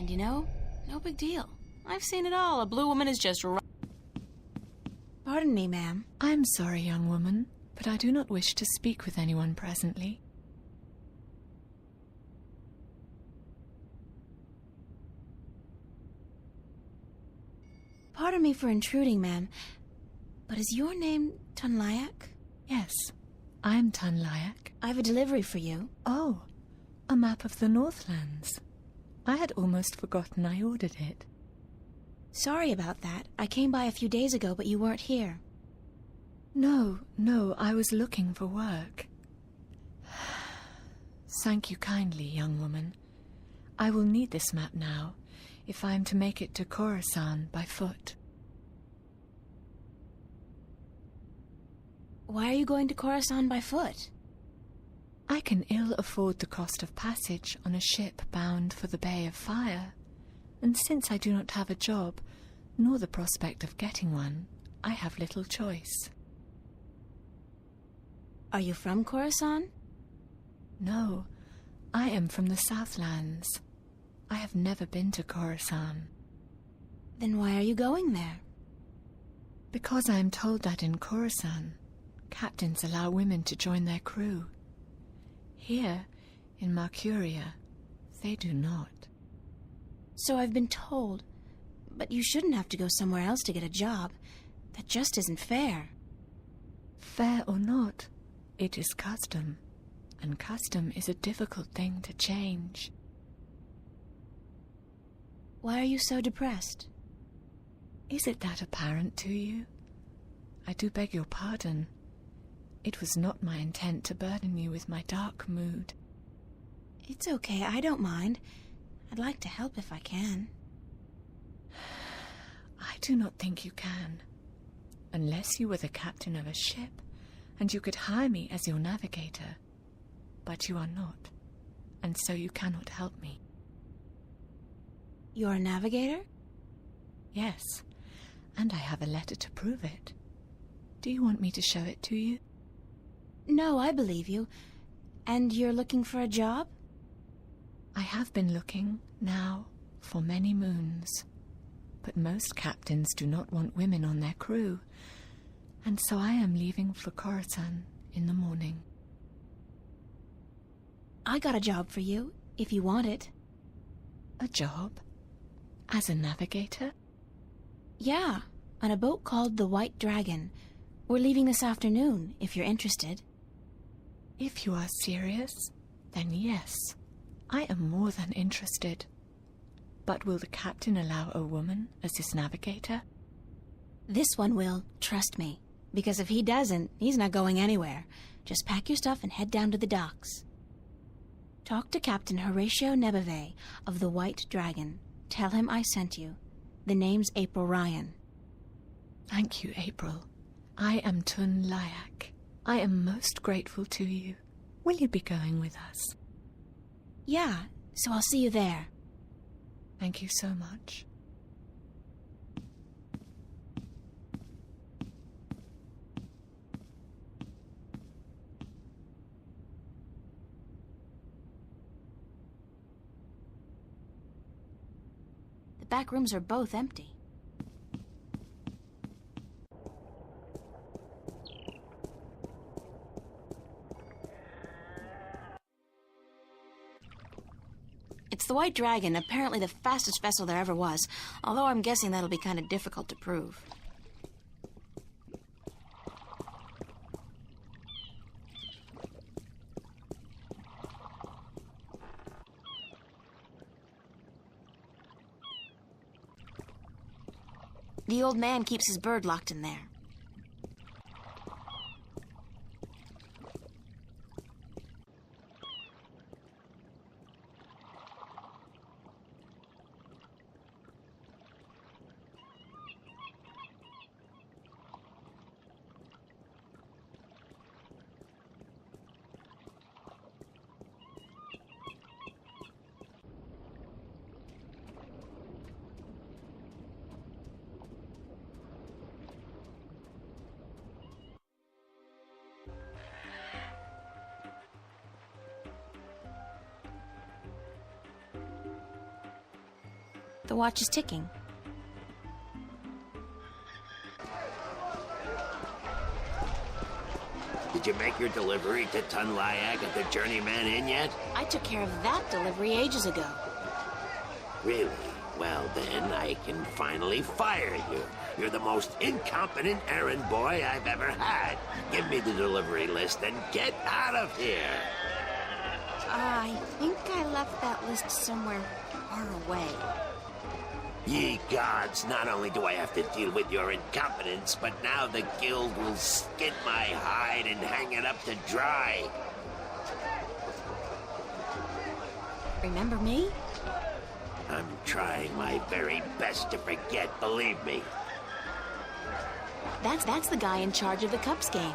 And you know, no big deal. I've seen it all. A blue woman is just Pardon me, ma'am. I am sorry, young woman, but I do not wish to speak with anyone presently. Pardon me for intruding, ma'am, but is your name Tunlayak? Yes, I am Tunlayak. I have a delivery for you. Oh, a map of the Northlands. I had almost forgotten I ordered it. Sorry about that. I came by a few days ago, but you weren't here. No, I was looking for work. Thank you kindly, young woman. I will need this map now, if I am to make it to Khorasan by foot. Why are you going to Khorasan by foot? I can ill afford the cost of passage on a ship bound for the Bay of Fire, and since I do not have a job, nor the prospect of getting one, I have little choice. Are you from Khorasan? No, I am from the Southlands. I have never been to Khorasan. Then why are you going there? Because I am told that in Khorasan, captains allow women to join their crew. Here, in Mercuria, they do not. So I've been told. But you shouldn't have to go somewhere else to get a job. That just isn't fair. Fair or not, it is custom, and custom is a difficult thing to change. Why are you so depressed? Is it that apparent to you? I do beg your pardon. It was not my intent to burden you with my dark mood. It's okay, I don't mind. I'd like to help if I can. I do not think you can. Unless you were the captain of a ship, and you could hire me as your navigator. But you are not, and so you cannot help me. You're a navigator? Yes, and I have a letter to prove it. Do you want me to show it to you? No, I believe you. And you're looking for a job? I have been looking, now, for many moons. But most captains do not want women on their crew, and so I am leaving for Khorasan in the morning. I got a job for you, if you want it. A job? As a navigator? Yeah, on a boat called the White Dragon. We're leaving this afternoon, if you're interested. If you are serious, then yes, I am more than interested. But will the captain allow a woman as his navigator? This one will, trust me. Because if he doesn't, he's not going anywhere. Just pack your stuff and head down to the docks. Talk to Captain Horatio Nebeve of the White Dragon. Tell him I sent you. The name's April Ryan. Thank you, April. I am Tunlayak. I am most grateful to you. Will you be going with us? Yeah, so I'll see you there. Thank you so much. The back rooms are both empty. It's the White Dragon, apparently the fastest vessel there ever was, although I'm guessing that'll be kind of difficult to prove. The old man keeps his bird locked in there. The watch is ticking. Did you make your delivery to Tunlayak at the Journeyman Inn yet? I took care of that delivery ages ago. Really? Well, then I can finally fire you. You're the most incompetent errand boy I've ever had. Give me the delivery list and get out of here. I think I left that list somewhere far away. Ye gods, not only do I have to deal with your incompetence, but now the guild will skin my hide and hang it up to dry. Remember me? I'm trying my very best to forget, believe me. That's the guy in charge of the Cups game.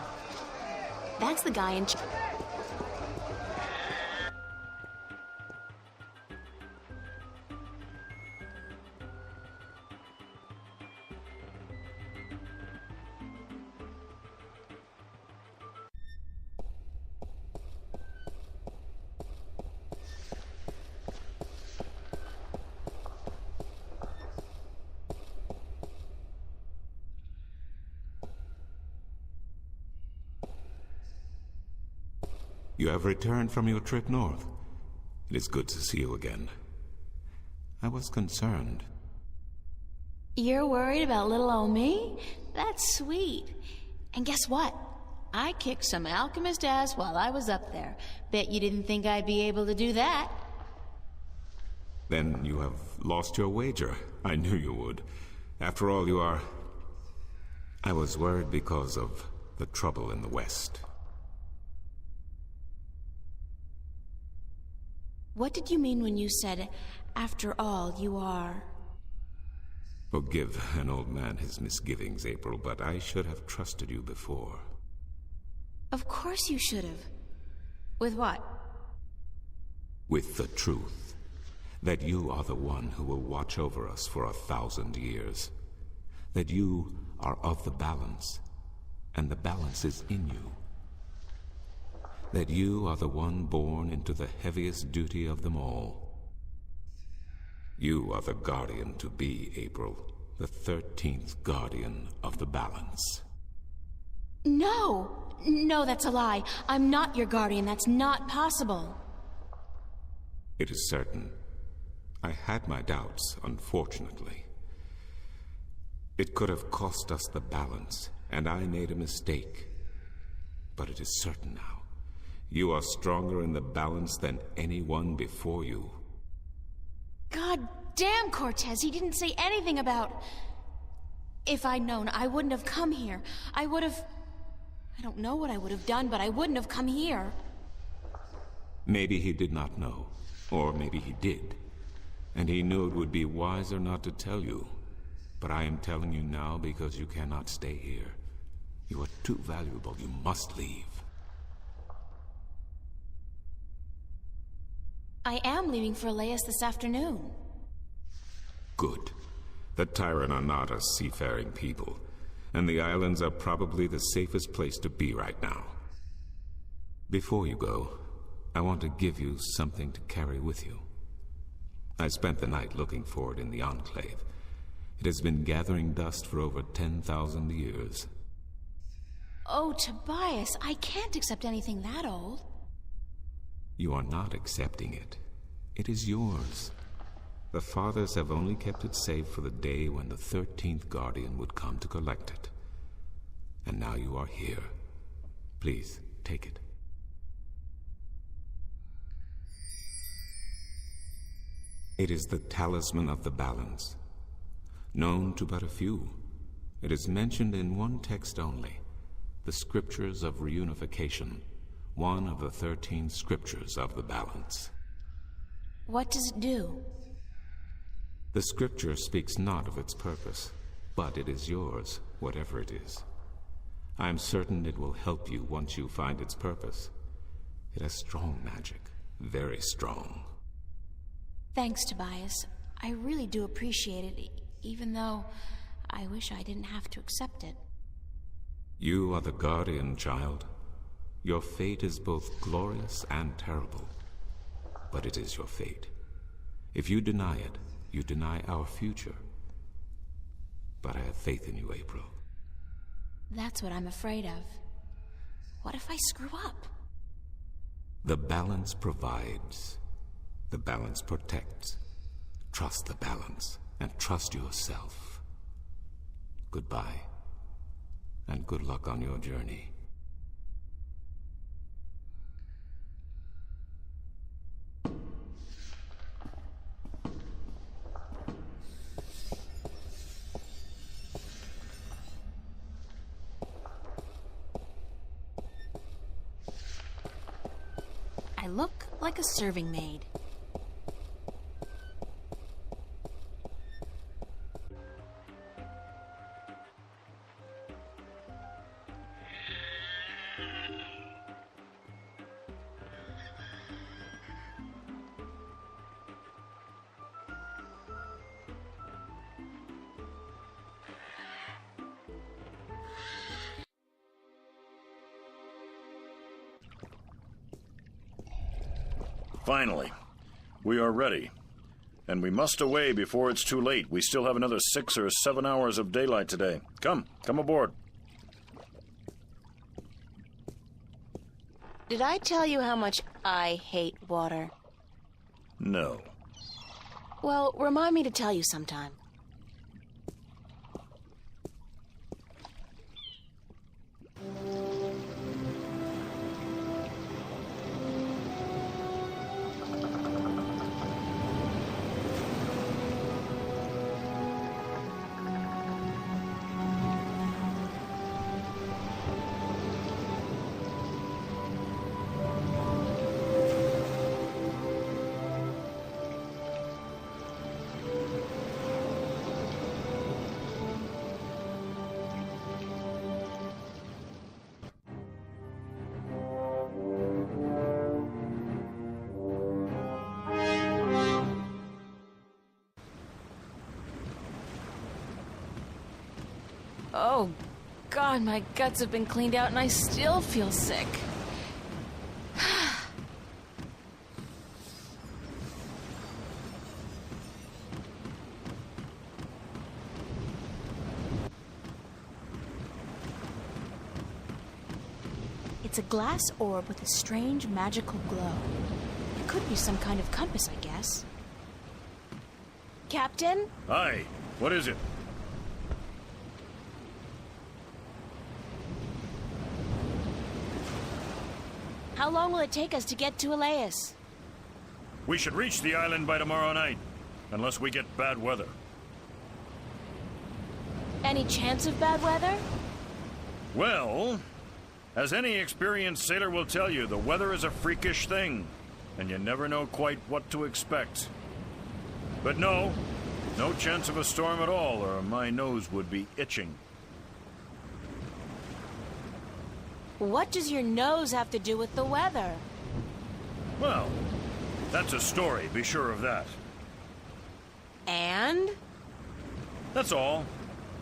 That's the guy in charge. You have returned from your trip north. It is good to see you again. I was concerned. You're worried about little old me? That's sweet. And guess what? I kicked some alchemist ass while I was up there. Bet you didn't think I'd be able to do that. Then you have lost your wager. I knew you would. After all, you are... I was worried because of the trouble in the West. What did you mean when you said, after all, you are... Forgive an old man his misgivings, April, but I should have trusted you before. Of course you should have. With what? With the truth. That you are the one who will watch over us for 1,000 years. That you are of the balance, and the balance is in you. That you are the one born into the heaviest duty of them all. You are the guardian to be, April, the 13th guardian of the balance. No! No, that's a lie. I'm not your guardian. That's not possible. It is certain. I had my doubts, unfortunately. It could have cost us the balance, and I made a mistake. But it is certain now. You are stronger in the balance than anyone before you. God damn, Cortez, he didn't say anything about... If I'd known, I wouldn't have come here. I would have... I don't know what I would have done, but I wouldn't have come here. Maybe he did not know, or maybe he did. And he knew it would be wiser not to tell you. But I am telling you now because you cannot stay here. You are too valuable. You must leave. I am leaving for Elias this afternoon. Good. The Tyran are not a seafaring people, and the islands are probably the safest place to be right now. Before you go, I want to give you something to carry with you. I spent the night looking for it in the Enclave. It has been gathering dust for over 10,000 years. Oh, Tobias, I can't accept anything that old. You are not accepting it. It is yours. The Fathers have only kept it safe for the day when the 13th Guardian would come to collect it. And now you are here. Please, take it. It is the talisman of the balance. Known to but a few, it is mentioned in one text only, the Scriptures of Reunification, one of the 13 Scriptures of the balance. What does it do? The Scripture speaks not of its purpose, but it is yours, whatever it is. I am certain it will help you once you find its purpose. It has strong magic, very strong. Thanks, Tobias. I really do appreciate it, even though I wish I didn't have to accept it. You are the guardian, child. Your fate is both glorious and terrible. But it is your fate. If you deny it, You deny our future. But I have faith in you, April. That's what I'm afraid of. What if I screw up? The balance provides. The balance protects. Trust the balance, and trust yourself. Goodbye, and good luck on your journey. I look like a serving maid. Finally, we are ready. And we must away before it's too late. We still have another 6 or 7 hours of daylight today. Come aboard. Did I tell you how much I hate water? No. Well, remind me to tell you sometime. Oh, God, my guts have been cleaned out and I still feel sick. It's a glass orb with a strange magical glow. It could be some kind of compass, I guess. Captain? Hi, what is it? How long will it take us to get to Elias? We should reach the island by tomorrow night, unless we get bad weather. Any chance of bad weather? Well, as any experienced sailor will tell you, the weather is a freakish thing, and you never know quite what to expect. But no chance of a storm at all, or my nose would be itching. What does your nose have to do with the weather? Well, that's a story, be sure of that. And? That's all.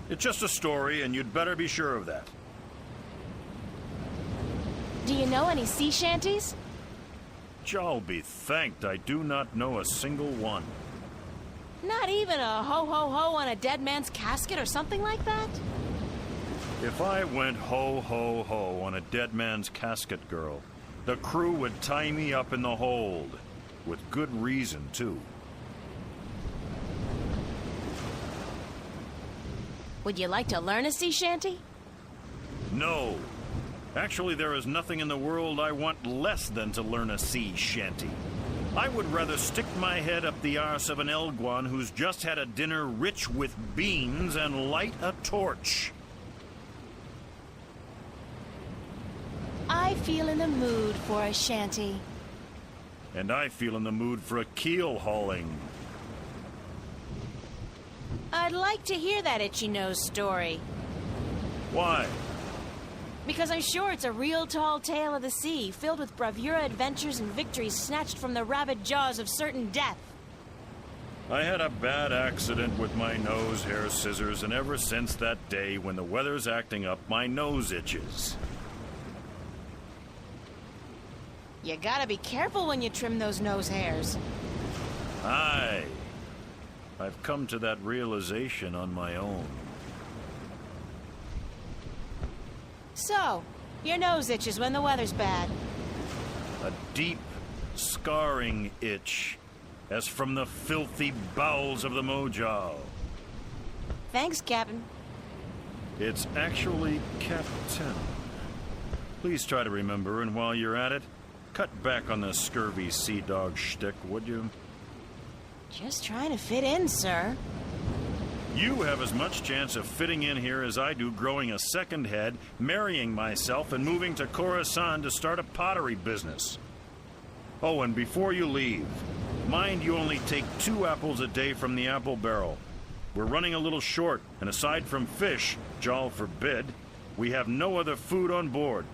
It's just a story, and you'd better be sure of that. Do you know any sea shanties? I'll be thanked I do not know a single one. Not even a ho-ho-ho on a dead man's casket or something like that? If I went ho-ho-ho on a dead man's casket, girl, the crew would tie me up in the hold. With good reason, too. Would you like to learn a sea shanty? No. Actually, there is nothing in the world I want less than to learn a sea shanty. I would rather stick my head up the arse of an Elguan who's just had a dinner rich with beans and light a torch. I feel in the mood for a shanty. And I feel in the mood for a keel hauling. I'd like to hear that itchy nose story. Why? Because I'm sure it's a real tall tale of the sea, filled with bravura adventures and victories snatched from the rabid jaws of certain death. I had a bad accident with my nose hair scissors, and ever since that day, when the weather's acting up, my nose itches. You gotta be careful when you trim those nose hairs. Aye. I've come to that realization on my own. So, your nose itches when the weather's bad. A deep, scarring itch, as from the filthy bowels of the Mojal. Thanks, Captain. It's actually Captain. Please try to remember, and while you're at it, cut back on the scurvy sea dog shtick, would you? Just trying to fit in, sir. You have as much chance of fitting in here as I do growing a second head, marrying myself, and moving to Khorasan to start a pottery business. Oh, and before you leave, mind you only take 2 apples a day from the apple barrel. We're running a little short, and aside from fish, Jal forbid, we have no other food on board.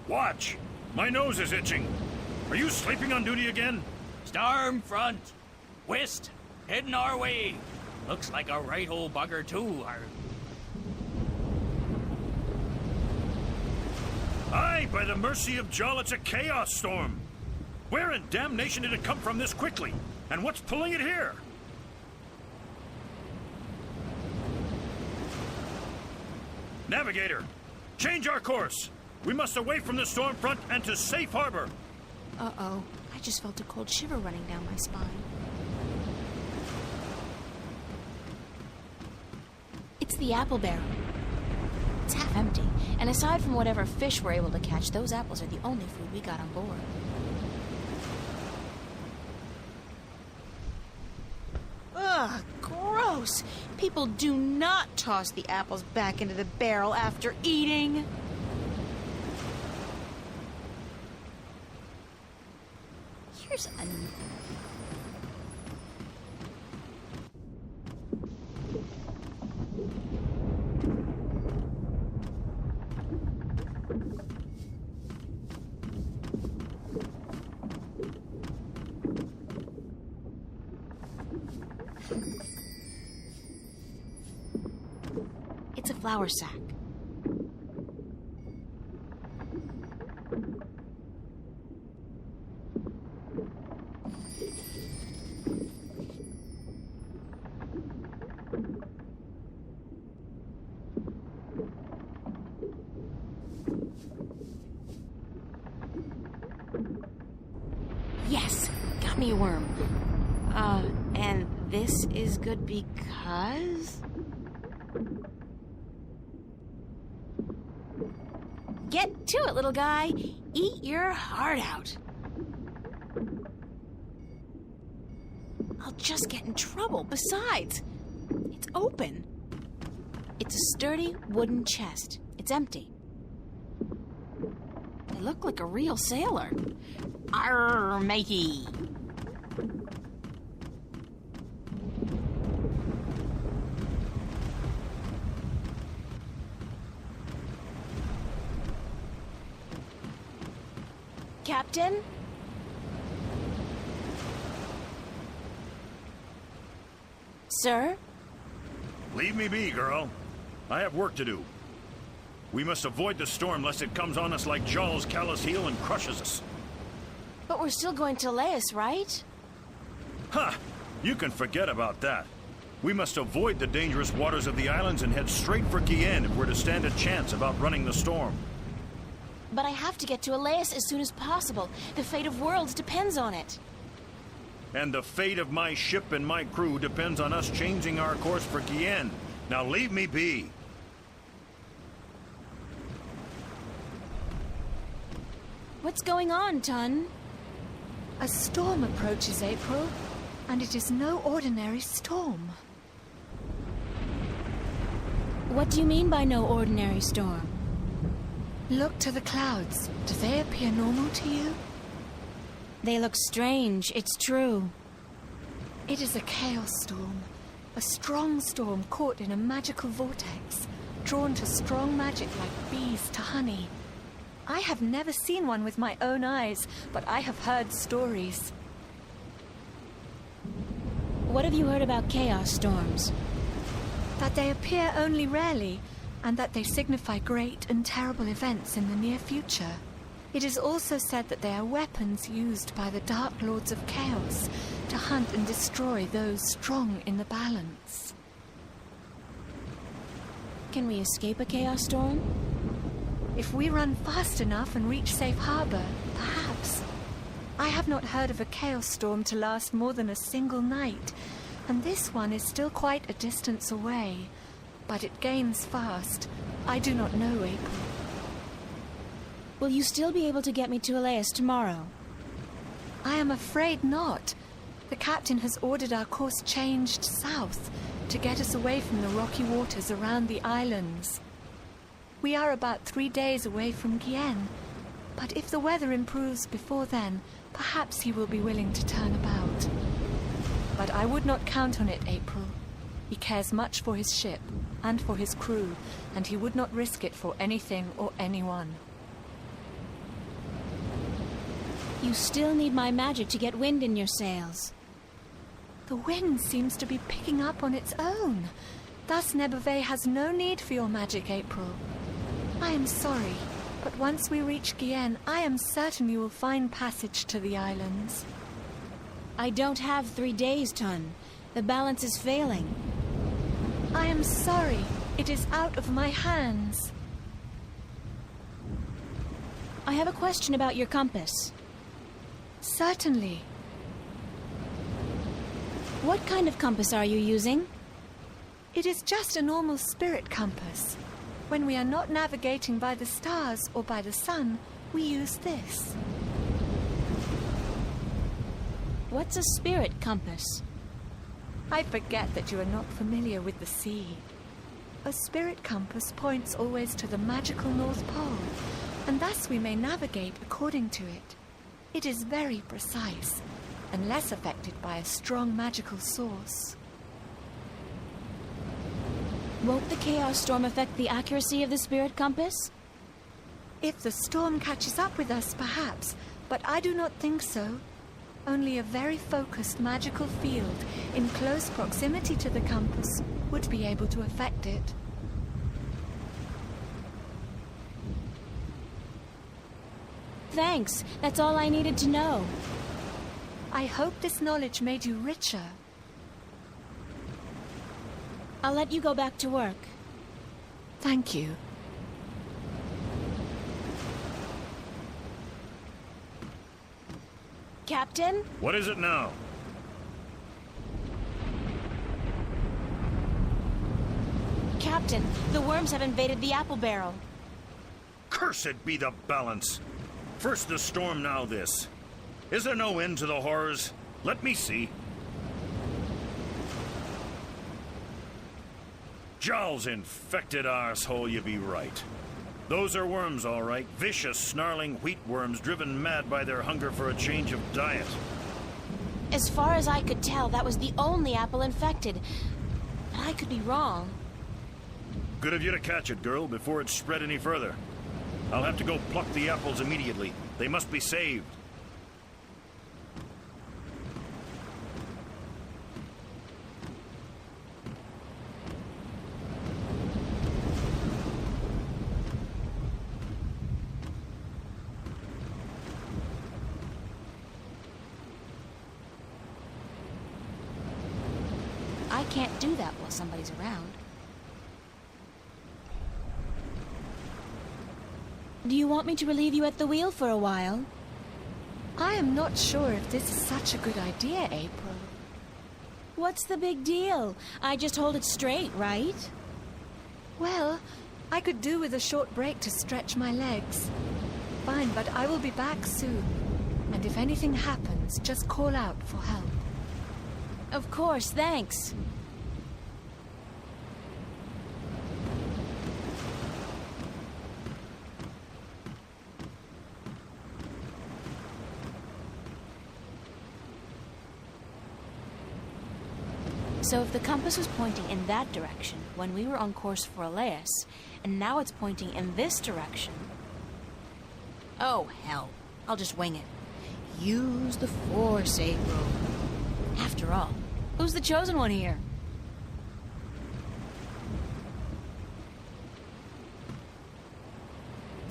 Watch! My nose is itching. Are you sleeping on duty again? Storm front. West. Heading our way. Looks like a right old bugger, too. Aye, by the mercy of Jal, it's a chaos storm. Where in damnation did it come from this quickly? And what's pulling it here? Navigator, change our course. We must away from the storm front and to safe harbor. Uh-oh. I just felt a cold shiver running down my spine. It's the apple barrel. It's half empty, and aside from whatever fish we're able to catch, those apples are the only food we got on board. Ugh, gross! People do not toss the apples back into the barrel after eating. Here's a... It's a flour sack. Yes, got me a worm. And this is good because... Get to it, little guy. Eat your heart out. I'll just get in trouble. Besides, it's open. It's a sturdy wooden chest. It's empty. I look like a real sailor. Arr, matey. Captain? Sir? Leave me be, girl. I have work to do. We must avoid the storm lest it comes on us like Jal's callous heel and crushes us. But we're still going to Laos, right? Ha! You can forget about that. We must avoid the dangerous waters of the islands and head straight for Gien if we're to stand a chance of outrunning the storm. But I have to get to Elias as soon as possible. The fate of worlds depends on it. And the fate of my ship and my crew depends on us changing our course for Gien. Now leave me be. What's going on, Tun? A storm approaches, April, and it is no ordinary storm. What do you mean by no ordinary storm? Look to the clouds. Do they appear normal to you? They look strange, it's true. It is a chaos storm. A strong storm caught in a magical vortex, drawn to strong magic like bees to honey. I have never seen one with my own eyes, but I have heard stories. What have you heard about chaos storms? That they appear only rarely, and that they signify great and terrible events in the near future. It is also said that they are weapons used by the Dark Lords of Chaos to hunt and destroy those strong in the balance. Can we escape a chaos storm? If we run fast enough and reach safe harbor, perhaps. I have not heard of a chaos storm to last more than a single night, and this one is still quite a distance away. But it gains fast. I do not know, April. Will you still be able to get me to Elias tomorrow? I am afraid not. The captain has ordered our course changed south to get us away from the rocky waters around the islands. We are about 3 days away from Gien, but if the weather improves before then, perhaps he will be willing to turn about. But I would not count on it, April. He cares much for his ship and for his crew, and he would not risk it for anything or anyone. You still need my magic to get wind in your sails. The wind seems to be picking up on its own. Thus Nebuve has no need for your magic, April. I am sorry, but once we reach Gien, I am certain you will find passage to the islands. I don't have 3 days, Tun. The balance is failing. I am sorry. It is out of my hands. I have a question about your compass. Certainly. What kind of compass are you using? It is just a normal spirit compass. When we are not navigating by the stars or by the sun, we use this. What's a spirit compass? I forget that you are not familiar with the sea. A spirit compass points always to the magical North Pole, and thus we may navigate according to it. It is very precise, and less affected by a strong magical source. Won't the chaos storm affect the accuracy of the spirit compass? If the storm catches up with us, perhaps, but I do not think so. Only a very focused magical field in close proximity to the compass would be able to affect it. Thanks. That's all I needed to know. I hope this knowledge made you richer. I'll let you go back to work. Thank you. Captain? What is it now? Captain, the worms have invaded the apple barrel. Cursed be the balance. First the storm, now this. Is there no end to the horrors? Let me see. Jowl's infected arsehole, you be right. Those are worms, all right. Vicious, snarling wheat worms driven mad by their hunger for a change of diet. As far as I could tell, that was the only apple infected. But I could be wrong. Good of you to catch it, girl, before it spread any further. I'll have to go pluck the apples immediately. They must be saved. I can't do that while somebody's around. Do you want me to relieve you at the wheel for a while? I am not sure if this is such a good idea, April. What's the big deal? I just hold it straight, right? Well, I could do with a short break to stretch my legs. Fine, but I will be back soon. And if anything happens, just call out for help. Of course, thanks. So if the compass was pointing in that direction when we were on course for Elias, and now it's pointing in this direction... Oh, hell. I'll just wing it. Use the Force, April. After all, who's the chosen one here?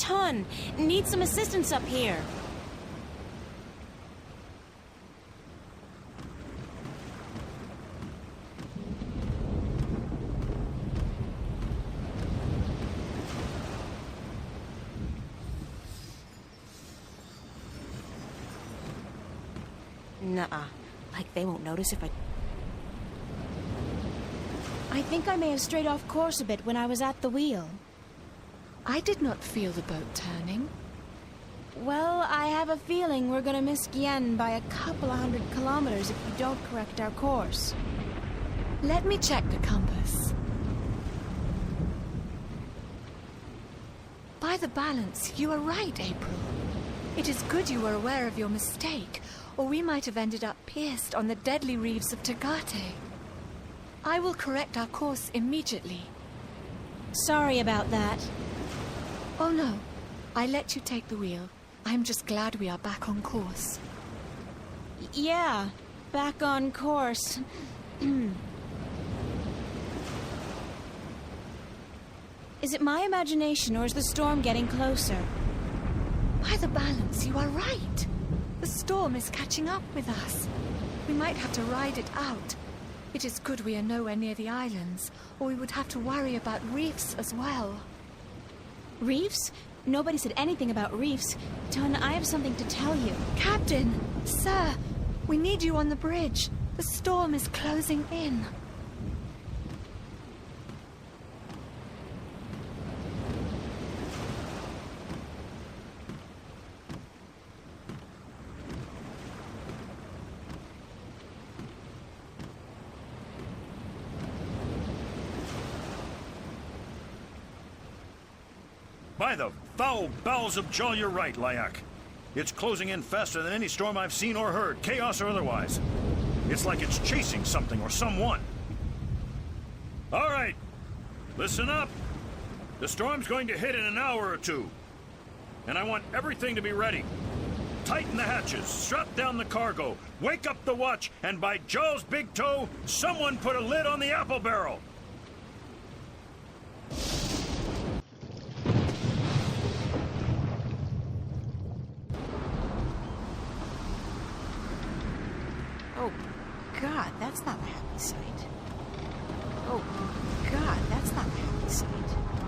ton. Need some assistance up here. Nuh-uh. Like they won't notice if I think I may have strayed off course a bit when I was at the wheel. I did not feel the boat turning. Well, I have a feeling we're gonna miss Gien by a couple of 100 kilometers if we don't correct our course. Let me check the compass. By the balance, you are right, April. It is good you were aware of your mistake, or we might have ended up pierced on the deadly reefs of Tagate. I will correct our course immediately. Sorry about that. Oh no, I let you take the wheel. I'm just glad we are back on course. Yeah, back on course. Is it my imagination or is the storm getting closer? By the balance, you are right. The storm is catching up with us. We might have to ride it out. It is good we are nowhere near the islands, or we would have to worry about reefs as well. Reefs? Nobody said anything about reefs. Ton, I have something to tell you. Captain! Sir! We need you on the bridge. The storm is closing in. By the foul bowels of Jaw, you're right, Lyak. It's closing in faster than any storm I've seen or heard, chaos or otherwise. It's like it's chasing something or someone. All right, listen up. The storm's going to hit in an hour or two. And I want everything to be ready. Tighten the hatches, strap down the cargo, wake up the watch, and by Jaw's big toe, someone put a lid on the apple barrel. Oh, God, that's not a happy sight. Oh, God, that's not a happy sight.